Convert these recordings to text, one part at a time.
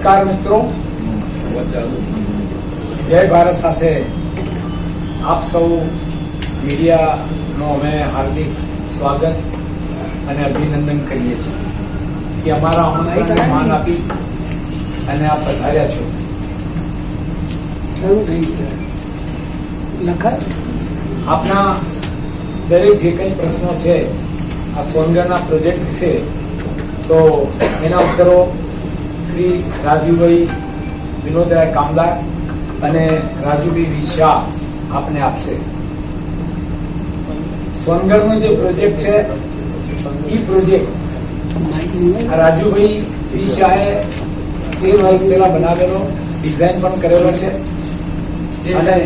નમસ્કાર મિત્રો, જય ભારત સાથે આપ સૌ મીડિયાનો અમે હાર્દિક સ્વાગત અને અભિનંદન કરીએ છીએ કે અમારા આમંત્રણને માન આપી અને આપ પધાર્યા છો. આપના દરેક જે કંઈ પ્રશ્નો છે આ સોનગઢના પ્રોજેક્ટ વિશે, તો એના ઉત્તરો શ્રી રાજુભાઈ વિનોદરાય કામદાર અને રાજુભાઈ શાહ આપને આપશે. સોનગઢનો જે પ્રોજેક્ટ છે એ પ્રોજેક્ટ રાજુભાઈ શાહે 13 વર્ષ પહેલા બનાવેલો, ડિઝાઇન પણ કરેલો છે અને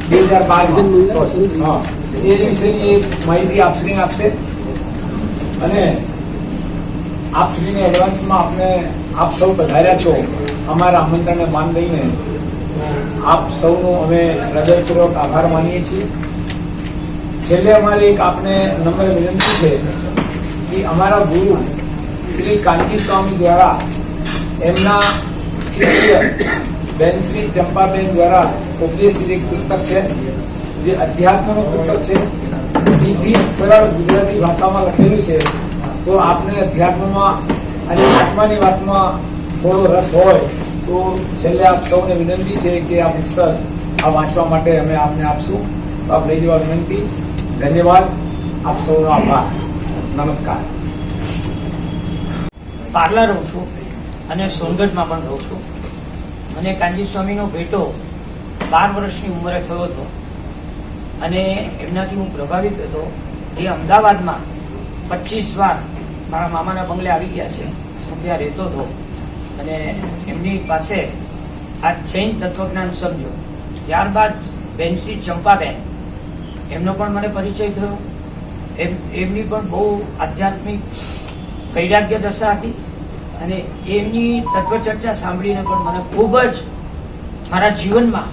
2012 એ વિશેની માહિતી આપશ્રીને આપશે. અને આપશ્રીને એડવાન્સમાં આપને આપ સૌ પધાર્યા છો, અમારા આમંત્રણને માન દઈને આપ સૌનો અમે હૃદયપૂર્વક આભાર માનીએ છીએ. છેલ્લે અમારી એક આપને નમ્ર વિનંતી છે કે અમારા ગુરુ શ્રી કાનજી સ્વામી દ્વારા એમના શિષ્ય બેન શ્રી ચંપાબેન દ્વારા ઉપદેશિત એક પુસ્તક છે જે અધ્યાત્મનું પુસ્તક છે. સીધી સરળ ગુજરાતી ભાષામાં લખેલું છે. તો આપને અધ્યાત્મમાં અને આત્માની વાતમાં થોડો રસ હોય તો છેલ્લે આપ સૌને વિનંતી છે કે આ પુસ્તક આ વાંચવા માટે અમે આપને આપશું. તો આપ લઈ જવા વિનંતી. ધન્યવાદ, આપ સૌનો આભાર. નમસ્કાર. પાર્લર રહું છું અને સોનગઢમાં પણ રહું છું. મને કાનજી સ્વામીનો ભેટો 12 વર્ષની ઉંમરે થયો હતો અને એમનાથી હું પ્રભાવિત હતો. એ અમદાવાદમાં 25 વાર મારા મામાના બંગલે આવી ગયા છે. હું ત્યાં રહેતો હતો અને એમની પાસે આ જૈન તત્વજ્ઞાન સમજો. ત્યારબાદ બેનશ્રી ચંપાબેન, એમનો પણ મને પરિચય થયો. એમની પણ બહુ આધ્યાત્મિક વૈરાગ્ય દશા હતી અને એમની તત્વચર્ચા સાંભળીને પણ મને ખૂબ જ મારા જીવનમાં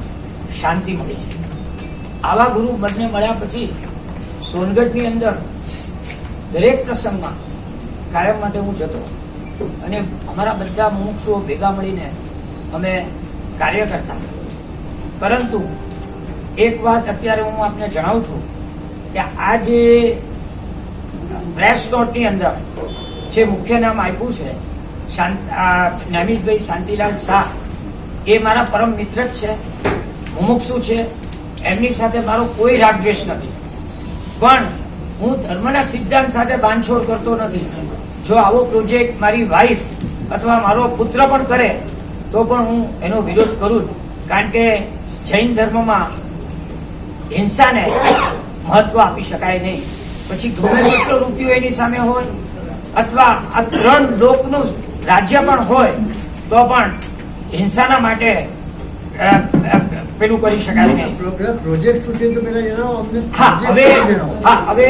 શાંતિ મળી છે. આવા ગુરુ બંને મળ્યા પછી સોનગઢની અંદર દરેક પ્રસંગમાં કાયમ માટે હું જતો અને અમારા બધા મુમુક્ષુઓ ભેગા મળીને અમે કાર્ય કરતા. પરંતુ એક વાત અત્યારે હું આપને જણાવું છું કે આ જે પ્રેસ નોટની અંદર જે મુખ્ય નામ આપ્યું છે નામીશભાઈ શાંતિલાલ શાહ, એ મારા પરમ મિત્ર જ છે, મુમુક્ષુ છે. એમની સાથે મારો કોઈ રાગદ્વેષ નથી, પણ હું ધર્મના સિદ્ધાંત સાથે બાંધછોડ કરતો નથી. જો આવો પ્રોજેક્ટ મારી વાઈફ અથવા મારો પુત્ર પણ કરે તો પણ હું એનો વિરોધ કરું, કારણ કે જૈન ધર્મમાં હિંસાને મહત્વ આપી શકાય નહીં. પછી ગમે તેટલો રૂપિયો એની સામે હોય અથવા આ 3 લોકનું રાજ્ય પણ હોય તો પણ હિંસાના માટે પેલું કરી શકાય નહીં. પ્રોજેક્ટ શું છે તો પહેલા જણાવો અમને. હવે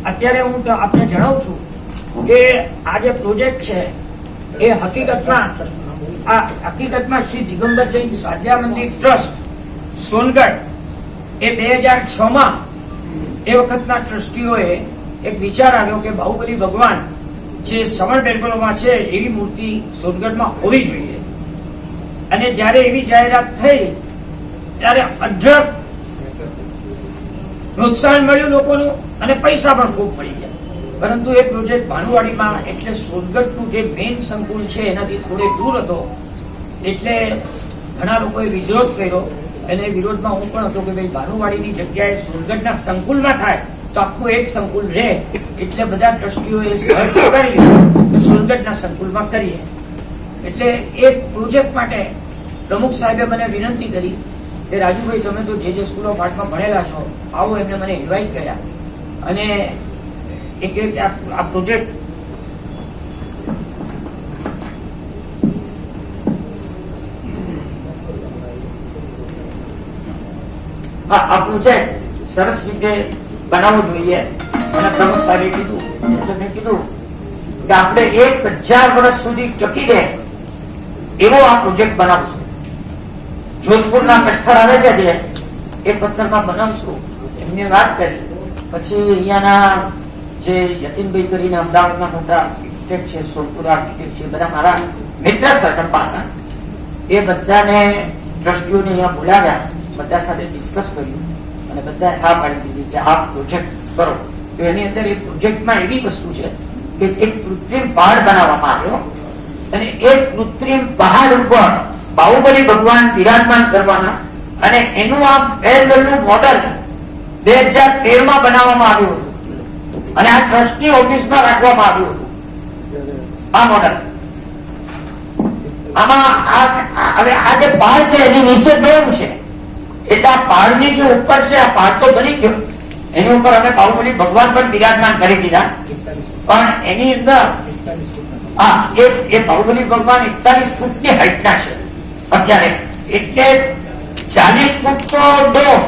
અત્યારે હું આપને જણાવું છું કે આ જે પ્રોજેક્ટ છે એ હકીકતમાં શ્રી દિગંબર જૈન સ્વાધ્યાય મંદિર ટ્રસ્ટ સોનગઢ એ 2006માં એ વખતના ટ્રસ્ટીઓએ એક વિચાર આવ્યો કે બાહુબલી ભગવાન જે સમર બેંગલોરમાં છે એવી મૂર્તિ સોનગઢમાં હોવી જોઈએ. અને જ્યારે એવી જાહેરાત થઈ ત્યારે અઢળક પ્રોત્સાહન મળ્યું લોકોનું અને પૈસા પણ ખૂબ મળી ગયા. પરંતુ એ પ્રોજેક્ટ ભાનુવાડીમાં, એટલે સોનગઢનું જે મેઇન સંકુલ છે એનાથી થોડે દૂર હતો, એટલે ઘણા લોકોએ વિરોધ કર્યો. અને વિરોધમાં હું પણ હતો કે ભાઈ ભાનુવાડીની જગ્યાએ સોનગઢના સંકુલમાં થાય તો આખું એક સંકુલ રહે. એટલે બધા ટ્રસ્ટીઓએ સહજ કરી લીધું કે સોનગઢના સંકુલમાં કરીએ. એટલે એ પ્રોજેક્ટ માટે પ્રમુખ સાહેબે મને વિનંતી કરી કે રાજુભાઈ, તમે તો જે સ્કૂલ ઓફ આર્ટમાં ભણેલા છો, આવો. એમને મને ઇન્વાઇટ કર્યા અને એક આ પ્રોજેક્ટ સરસ રીતે બનાવવો જોઈએ. અને પ્રમુખ સાહેબે કીધું એટલે મેં કીધું કે આપણે 1000 વર્ષ સુધી ટકી રહે એવો આ પ્રોજેક્ટ બનાવશું. જોધપુરના પથ્થર આવે છે એ પથ્થરમાં બનાવશું. એમને વાત કરી. પછી અહીંયાના જે જતીનભાઈ કરીને અમદાવાદના મોટા આર્કિટેક્ટ છે, સોલપુર આર્કિટેક્ટ છે, બધા મારા મિત્ર સર્કલમાં હતા. એ બધાને ટ્રસ્ટીઓને અહીંયા બોલાવ્યા, બધા સાથે ડિસ્કસ કર્યું અને બધા હા પાડી દીધી કે આ પ્રોજેક્ટ કરો. તો એની અંદર એ પ્રોજેક્ટમાં એવી વસ્તુ છે કે એક કૃત્રિમ પહાડ બનાવવામાં આવ્યો અને એ કૃત્રિમ પહાડ ઉપર બાહુબલી ભગવાન બિરાજમાન કરવાના અને એનું આ બેરવેલનું મોડલ 2013 માં બનાવવામાં આવ્યું હતું અને આ ટ્રસ્ટની ઓફિસમાં રાખવામાં આવ્યું હતું આ મોડલ. આમાં હવે આ જે પહાડ છે એની નીચે ડોમ છે, એટલે આ પહાડની જે ઉપર છે આ પહાડ તો બની ગયો, એની ઉપર અમે બાહુબલી ભગવાન પણ બિરાજમાન કરી દીધા. પણ એની અંદર એ બાહુબલી ભગવાન 41 ફૂટની હાઈટના છે અત્યારે, એટલે 40 ફૂટનો ડોમ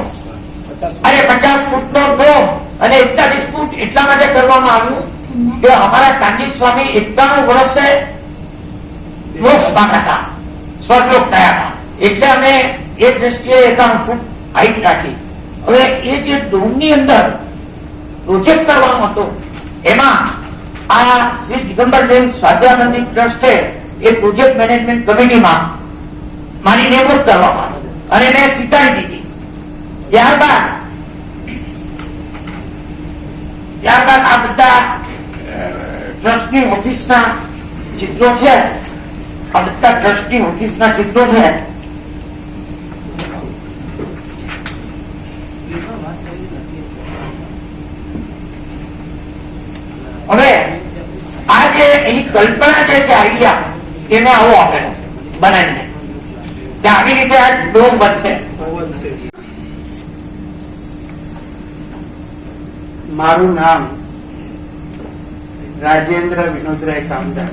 અને 50 ફૂટનો ડોમ અને 41 ફૂટ એટલા માટે કરવામાં આવ્યું કે અમારા કાંજી સ્વામી 91 વર્ષે મોક્ષ પામ્યા હતા, સ્વર્ગલોક થયા હતા, એટલે અમે એ દ્રષ્ટિએ 91 ફૂટ હાઈટ રાખી. હવે એ જે ડોમની અંદર પ્રોજેક્ટ કરવાનો હતો એમાં આ શ્રી દિગંબર જૈન સ્વાધ્યાય મંદિર ટ્રસ્ટે એ પ્રોજેક્ટ મેનેજમેન્ટ કમિટીમાં મારી નિમણૂક કરવામાં આવી અને મેં સ્વીકારી દીધી. ત્યારબાદ આ બધા ટ્રસ્ટની ઓફિસના ચિત્રો છે, આ બધા ટ્રસ્ટની ઓફિસના ચિત્રો છે. હવે આ જે એની કલ્પના જે છે આઈડિયા એને આવો આપેલો બનાવીને કે આવી રીતે આ ડોમ બનશે. મારું નામ રાજેન્દ્ર વિનોદરાય કામદાર.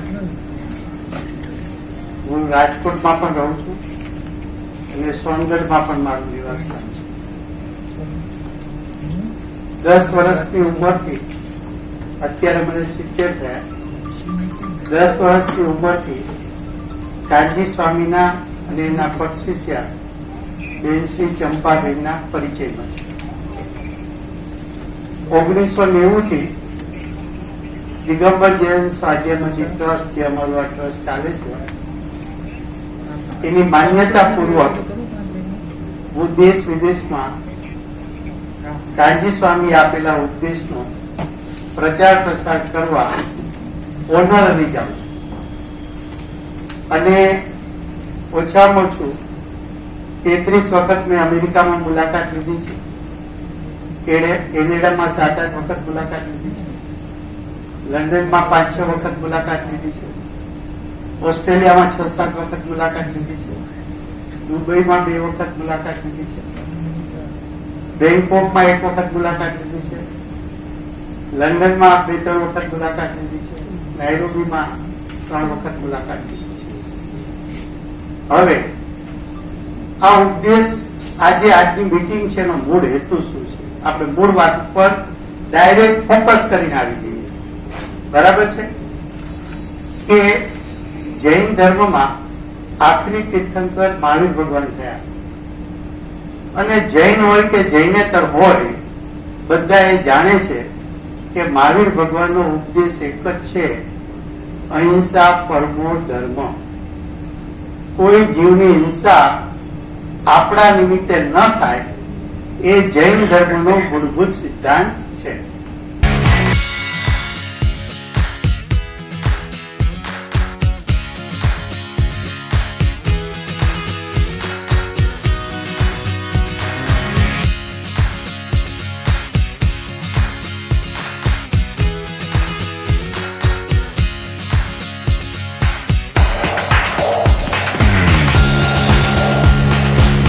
હું રાજકોટમાં પણ રહું છું અને સોનગઢમાં પણ મારું નિવાસસ્થાન છે. 10 વર્ષની ઉંમરથી અત્યારે મને 70 થયા. 10 વર્ષની ઉંમરથી કાળજી સ્વામીના અને એના પટ શિષ્ય બેન શ્રી ચંપાબેનના પરિચયમાં છે. 1990 થી દિગંબર જૈન સ્વાધ્યાય મંદિર ટ્રસ્ટ, જે અમારું આ ટ્રસ્ટ ચાલે છે, એની માન્યતા પૂર્વક હું દેશ વિદેશમાં કાળજી સ્વામી આપેલા ઉપદેશનો પ્રચાર પ્રસાર કરવા ઓનરલી જાઉં છું અને ઓછામાં ઓછું 33 વખત મેં અમેરિકામાં મુલાકાત લીધી છે, કેનેડામાં 7-8 વખત મુલાકાત લીધી છે, લંડનમાં 5-6 વખત મુલાકાત લીધી છે, ઓસ્ટ્રેલિયામાં 6-7 વખત મુલાકાત લીધી છે, દુબઈમાં 2 વખત મુલાકાત લીધી છે, બેંકોકમાં 1 વખત મુલાકાત લીધી છે, લંડનમાં 2-3 વખત મુલાકાત લીધી છે, નાયરોબીમાં 3 વખત મુલાકાત લીધી છે. હવે આ ઉપદેશ આજે આજની મીટિંગ છે એનો મૂળ હેતુ શું છે, આપણે મૂળ વાત ઉપર ડાયરેક્ટ ફોકસ કરીને આવી જઈએ. બરાબર છે કે જૈન ધર્મમાં આખરી તીર્થંકર મહાવીર ભગવાન થયા અને જૈન હોય કે જૈનેતર હોય બધા એ જાણે છે કે મહાવીર ભગવાનનો ઉપદેશ એક જ છે, અહિંસા પરમો ધર્મ. કોઈ જીવની હિંસા આપણા નિમિત્તે ન થાય એ જૈન ધર્મનો મૂળભૂત સિદ્ધાંત છે.